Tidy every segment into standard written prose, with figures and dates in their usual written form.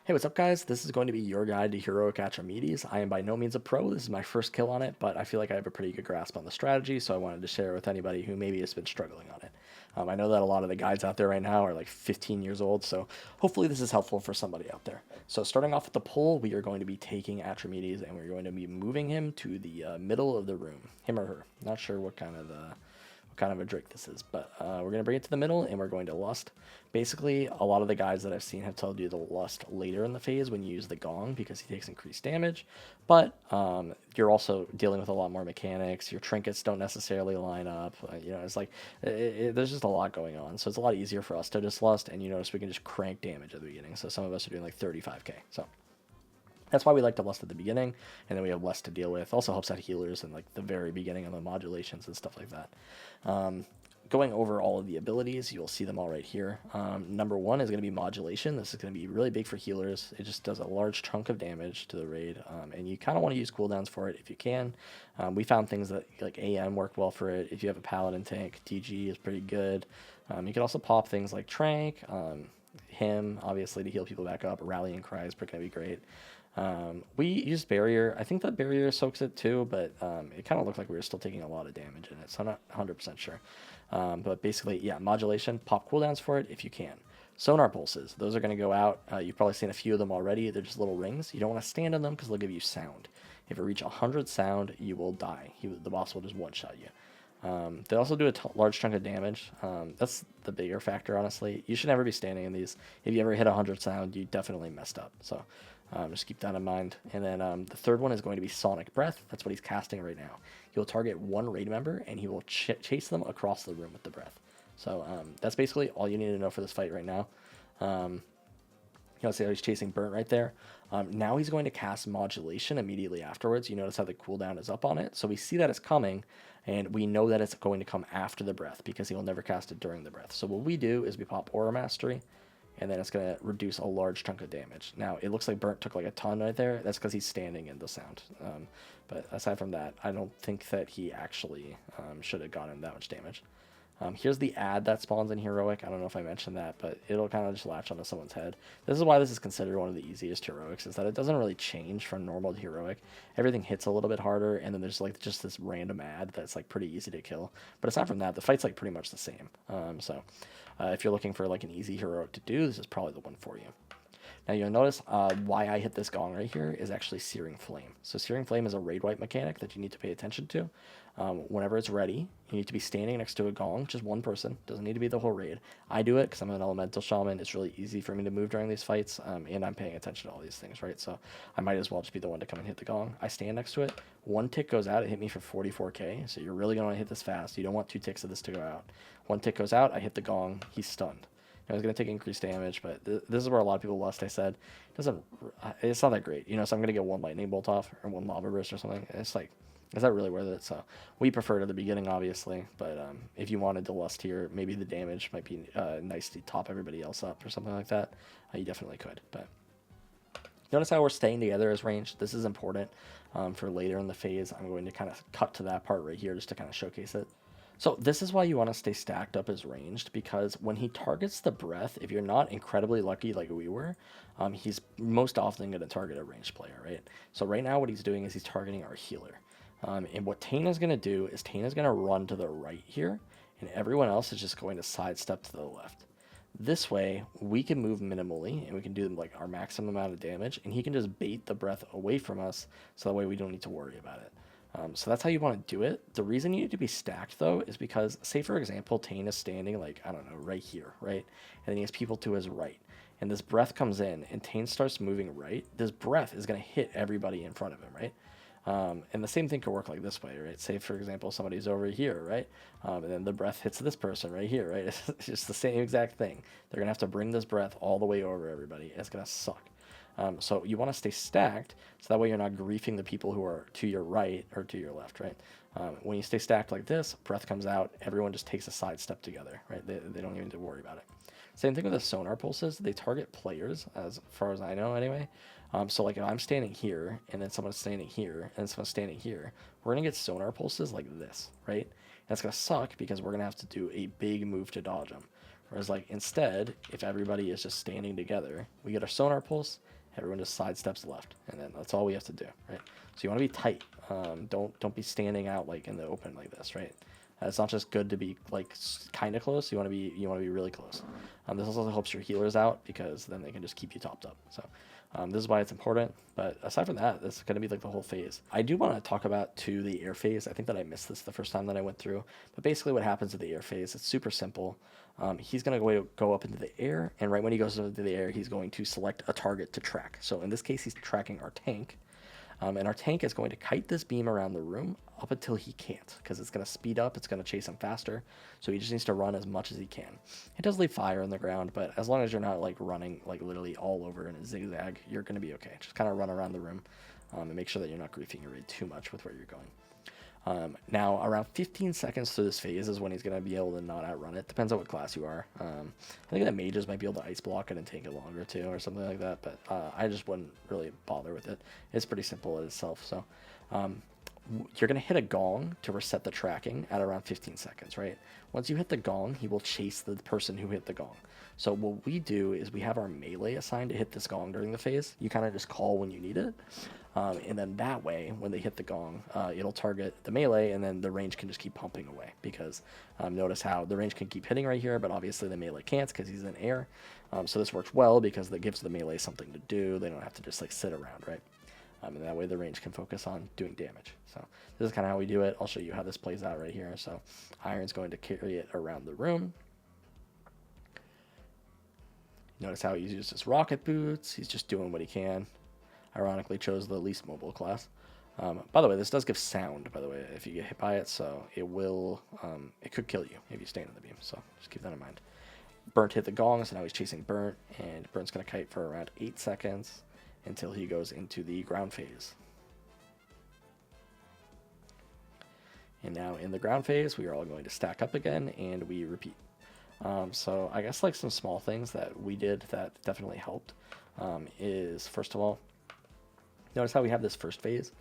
Hey, what's up, guys? This is going to be your guide to Heroic Atramedes. I am by no means a pro. This is my first kill on it, but I feel like I have a pretty good grasp on the strategy, so I wanted to share it with anybody who maybe has been struggling on it. I know that a lot of the guides out there right now are like 15 years old, so hopefully this is helpful for somebody out there. So starting off with the pull, we are going to be taking Atramedes and we're going to be moving him to the middle of the room, him or her. Not sure what kind of a Drake this is, but we're going to bring it to the middle and we're going to lust. Basically, a lot of the guys that I've seen have told you to lust later in the phase when you use the gong because he takes increased damage, but you're also dealing with a lot more mechanics. Your trinkets don't necessarily line up. It's like there's just a lot going on, so it's a lot easier for us to just lust, and you notice we can just crank damage at the beginning. So some of us are doing like 35k. So that's why we like to lust at the beginning, and then we have less to deal with. Also helps out healers in like the very beginning on the modulations and stuff like that. Going over all of the abilities, you'll see them all right here. Number one is going to be modulation. This is going to be really big for healers. It just does a large chunk of damage to the raid, and you kind of want to use cooldowns for it if you can. We found things that like AM work well for it. If you have a paladin tank, TG is pretty good. You can also pop things like Trank, him, obviously, to heal people back up. Rallying Cry is going to be great. We used barrier. I think that barrier soaks it too, but it kind of looked like we were still taking a lot of damage in it, so I'm not 100% sure. But basically, yeah, modulation, pop cooldowns for it if you can. Sonar pulses, those are going to go out. You've probably seen a few of them already. They're just little rings. You don't want to stand on them because they'll give you sound. If you reach 100 sound, you will die. The boss will just one-shot you. They also do a large chunk of damage. That's the bigger factor, honestly. You should never be standing in these. If you ever hit 100 sound, you definitely messed up. So just keep that in mind. And then the third one is going to be Sonic Breath. That's what he's casting right now. He will target one raid member, and he will chase them across the room with the breath. So that's basically all you need to know for this fight right now. See how he's chasing Burnt right there. Now he's going to cast Modulation immediately afterwards. You notice how the cooldown is up on it. So we see that it's coming, and we know that it's going to come after the breath because he will never cast it during the breath. So what we do is we pop Aura Mastery, and then it's going to reduce a large chunk of damage. Now, it looks like Burnt took like a ton right there. That's because he's standing in the sound. But aside from that, I don't think that he actually should have gotten that much damage. Here's the ad that spawns in Heroic. I don't know if I mentioned that, but it'll kind of just latch onto someone's head. This is why this is considered one of the easiest Heroics, is that it doesn't really change from normal to Heroic. Everything hits a little bit harder, and then there's like just this random ad that's like pretty easy to kill. But aside from that, the fight's like pretty much the same. If you're looking for like an easy Heroic to do, this is probably the one for you. Now you'll notice why I hit this gong right here is actually Searing Flame. So Searing Flame is a raid wipe mechanic that you need to pay attention to. Whenever it's ready, you need to be standing next to a gong, just one person, doesn't need to be the whole raid. I do it because I'm an elemental shaman. It's really easy for me to move during these fights, and I'm paying attention to all these things, right? So I might as well just be the one to come and hit the gong. I stand next to it, one tick goes out, it hit me for 44k, so you're really going to want to hit this fast. You don't want two ticks of this to go out. One tick goes out, I hit the gong, he's stunned. I was going to take increased damage, but this is where a lot of people lust. I said, it's not that great, so I'm going to get one lightning bolt off or one lava burst or something. It's like, is that really worth it? So we prefer it at the beginning, obviously, but if you wanted to lust here, maybe the damage might be nice to top everybody else up or something like that. You definitely could, but notice how we're staying together as ranged. This is important for later in the phase. I'm going to kind of cut to that part right here just to kind of showcase it. So this is why you want to stay stacked up as ranged, because when he targets the breath, if you're not incredibly lucky like we were, he's most often going to target a ranged player, right? So right now what he's doing is he's targeting our healer. And what Tane is going to do is Tane is going to run to the right here, and everyone else is just going to sidestep to the left. This way, we can move minimally, and we can do like our maximum amount of damage, and he can just bait the breath away from us, so that way we don't need to worry about it. So that's how you want to do it. The reason you need to be stacked, though, is because, say, for example, Tane is standing, like, I don't know, right here, right? And then he has people to his right. And this breath comes in, and Tane starts moving right. This breath is going to hit everybody in front of him, right? And the same thing could work like this way, right? Say, for example, somebody's over here, right? And then the breath hits this person right here, right? It's just the same exact thing. They're going to have to bring this breath all the way over everybody. It's going to suck. So you want to stay stacked, so that way you're not griefing the people who are to your right or to your left, right? When you stay stacked like this, breath comes out, everyone just takes a side step together, right? They don't even need to worry about it. Same thing with the sonar pulses. They target players, as far as I know anyway. So like if I'm standing here, and then someone's standing here, and someone's standing here, we're going to get sonar pulses like this, right? And it's going to suck because we're going to have to do a big move to dodge them. Whereas like instead, if everybody is just standing together, we get our sonar pulse, everyone just sidesteps left, and then that's all we have to do, right? So you want to be tight. Don't be standing out like in the open like this, right? It's not just good to be like kind of close. You want to be really close. This also helps your healers out because then they can just keep you topped up. So this is why it's important. But aside from that, this is going to be like the whole phase. I do want to talk about too the air phase. I think that I missed this the first time that I went through. But basically, what happens at the air phase? It's super simple. He's going to go up into the air, and right when he goes into the air, he's going to select a target to track. So in this case, he's tracking our tank. And our tank is going to kite this beam around the room up until he can't, because it's going to speed up, it's going to chase him faster, so he just needs to run as much as he can. It does leave fire in the ground, but as long as you're not like running like literally all over in a zigzag, you're going to be okay. Just kind of run around the room and make sure that you're not griefing your raid too much with where you're going. Now, around 15 seconds through this phase is when he's going to be able to not outrun it. Depends on what class you are. I think that mages might be able to ice block it and take it longer too, or something like that, but I just wouldn't really bother with it. It's pretty simple in itself. So you're going to hit a gong to reset the tracking at around 15 seconds, right? Once you hit the gong, he will chase the person who hit the gong. So what we do is we have our melee assigned to hit this gong during the phase. You kind of just call when you need it. And then that way, when they hit the gong, it'll target the melee, and then the range can just keep pumping away. Because notice how the range can keep hitting right here, but obviously the melee can't because he's in air. So this works well because that gives the melee something to do. They don't have to just like sit around, right? And that way the range can focus on doing damage. So this is kind of how we do it. I'll show you how this plays out right here. So Iron's going to carry it around the room. Notice how he uses his rocket boots. He's just doing what he can. Ironically chose the least mobile class. By the way, this does give sound, by the way, if you get hit by it, so it will, it could kill you if you stand in the beam, so just keep that in mind. Burnt hit the gong, so now he's chasing Burnt, and Burnt's going to kite for around 8 seconds until he goes into the ground phase. And now in the ground phase, we are all going to stack up again, and we repeat. So I guess like some small things that we did that definitely helped is, first of all, notice how we have this first phase.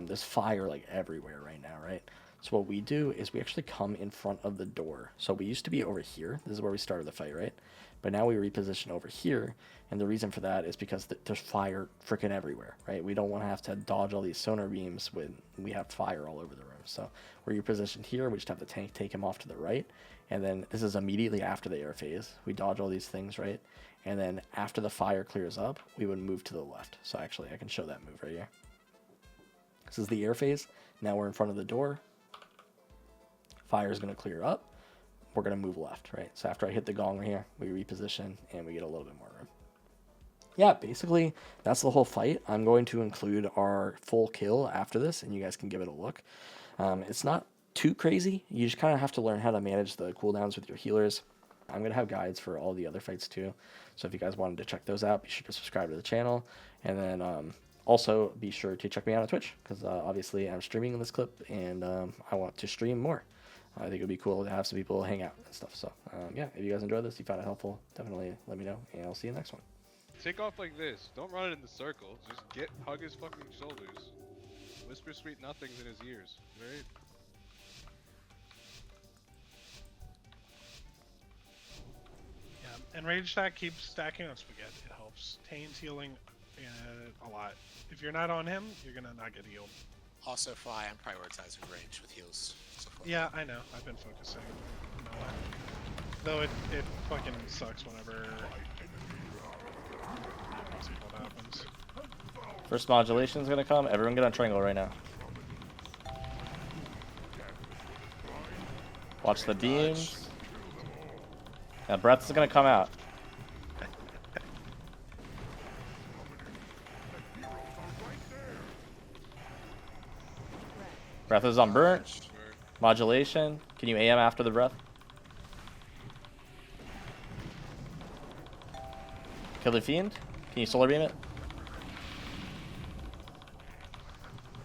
There's fire like everywhere right now, right? So what we do is we actually come in front of the door. So we used to be over here. This is where we started the fight, right? But now we reposition over here. And the reason for that is because there's fire freaking everywhere, right? We don't want to have to dodge all these sonar beams when we have fire all over the room. So we're positioned here. We just have the tank take him off to the right. And then this is immediately after the air phase. We dodge all these things, right? And then after the fire clears up, we would move to the left. So actually, I can show that move right here. This is the air phase. Now we're in front of the door. Fire is going to clear up. We're going to move left, right? So after I hit the gong right here, we reposition and we get a little bit more room. Yeah, basically, that's the whole fight. I'm going to include our full kill after this, and you guys can give it a look. It's not too crazy. You just kind of have to learn how to manage the cooldowns with your healers. I'm going to have guides for all the other fights too. So if you guys wanted to check those out, be sure to subscribe to the channel. And then also be sure to check me out on Twitch, because obviously I'm streaming in this clip, and I want to stream more. I think it would be cool to have some people hang out and stuff. So yeah, if you guys enjoyed this, you found it helpful, definitely let me know, and I'll see you next one. Take off like this. Don't run it in the circle. Just hug his fucking shoulders. Whisper sweet nothings in his ears, right? And rage stack keeps stacking on spaghetti. It helps. Tane's healing a lot. If you're not on him, you're gonna not get healed. Also, Fly, I'm prioritizing range with heals. So far. Yeah, I know. I've been focusing. Though it fucking sucks whenever what happens. First modulation is gonna come. Everyone get on triangle right now. Watch the beams. Now breath is gonna come out. Breath is on Burnt. Modulation. Can you AM after the breath? Kill the fiend. Can you solar beam it?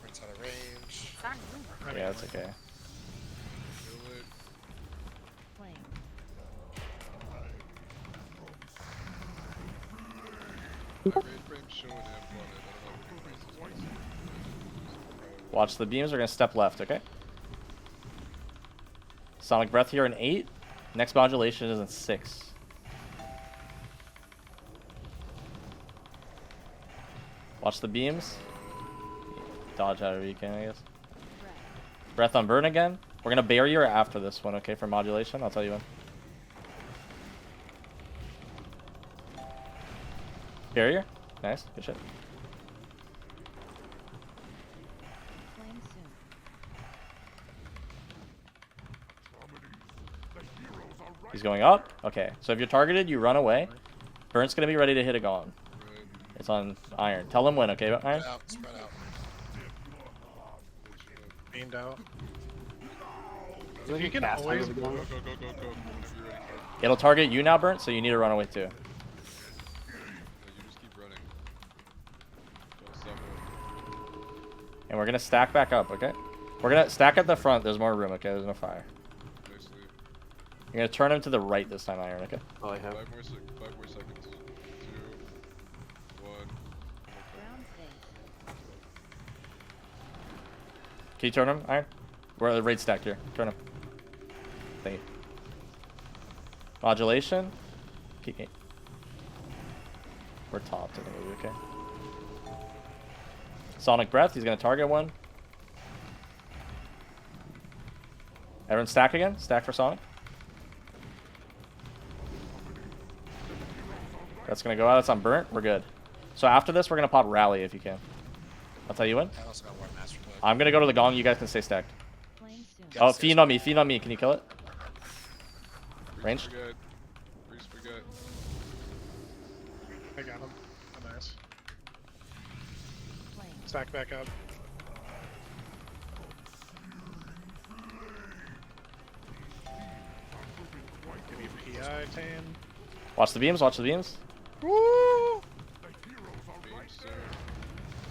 Burnt's out of range. Yeah, that's okay. Watch the beams are gonna step left, okay? Sonic breath here in 8, Next modulation is in 6. Watch the beams. Dodge however you can, I guess. Breath on burn again. We're gonna barrier after this one, okay, for modulation. I'll tell you when. Barrier. Nice. Good shit. He's going up. Okay, so if you're targeted, you run away. Burn's gonna be ready to hit a gong. Right. It's on Iron. Tell him when, okay, Iron? Spread out. Beamed out. So You can cast always- under the Go, gun. go, go, go, go. Whenever you're ready. It'll target you now, Burnt, so you need to run away too. No, you just keep running. Don't stop moving. And we're gonna stack back up, okay? We're gonna stack at the front. There's more room, okay? There's no fire. Nicely. You're gonna turn him to the right this time, Iron, okay? Oh, I have. 5 more seconds. 2, 1. Can you turn him, Iron? We're at the raid stack here. Turn him. Thank you. Modulation. Peeking. We're topped in the movie, okay? Sonic Breath. He's gonna target one. Everyone stack again. Stack for Sonic. That's gonna go out. That's on Burnt. We're good. So after this, we're gonna pop Rally if you can. I'll tell you when. I also got War Master Blade. I'm gonna go to the gong. You guys can stay stacked. Got Oh, six. fiend on me. Fiend on me. Can you kill it? Priest Range? forget. Priest forget. I got him. Oh, nice. Stack back up. Give me PI, Tan. Watch the beams. Watch the beams. Woo! Beams, sir.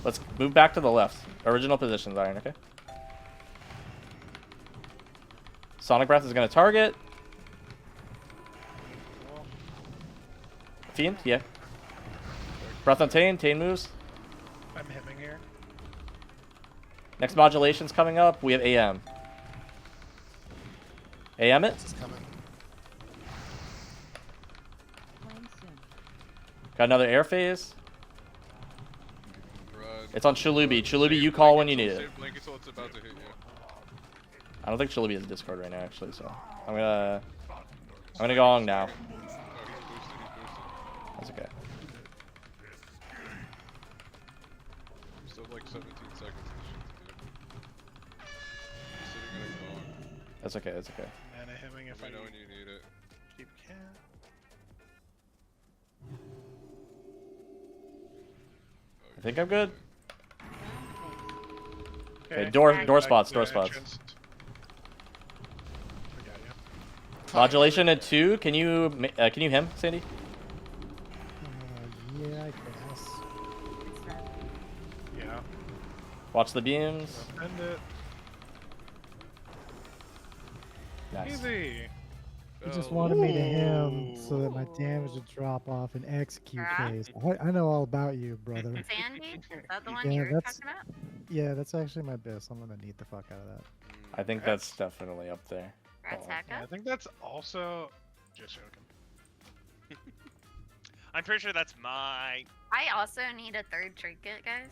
Let's move back to the left. Original positions, Iron. Okay. Sonic Breath is gonna target. Fiend. Yeah. Breath on Tane. Tane moves. I'm hemming here. Next modulation's coming up. We have AM. AM it. This is coming. Got another air phase. Run. It's on Chalubi. Chalubi, Save you call when blink you need until- it. Save blink until it's about to hit you. I don't think Chalubi has Discord right now, actually. So I'm gonna go on now. Oh, he's boosted. That's okay. We still have like 17 seconds of this shit to do. He's sitting in a gong. That's okay. That's okay. Mana hemming if I Let me know when you need it. keep can. I think I'm good. Okay, Okay, door back spots. to Door the spots. entrance. I got you. Modulation at 2. Can you him, Sandy? Yeah, I guess. Yeah. Watch the beams. End it. Nice. Easy. He just Oh. wanted me to him so that my damage would drop off and execute Yeah. phase. I know all about you, brother. Sandy? Is that the one Yeah, you were that's- talking about? Yeah, that's actually my best. I'm gonna need the fuck out of that. I think that's definitely up there. Rats Oh. hack Yeah, I up? think that's also just joking. I'm pretty sure that's my. I also need a third trinket, guys.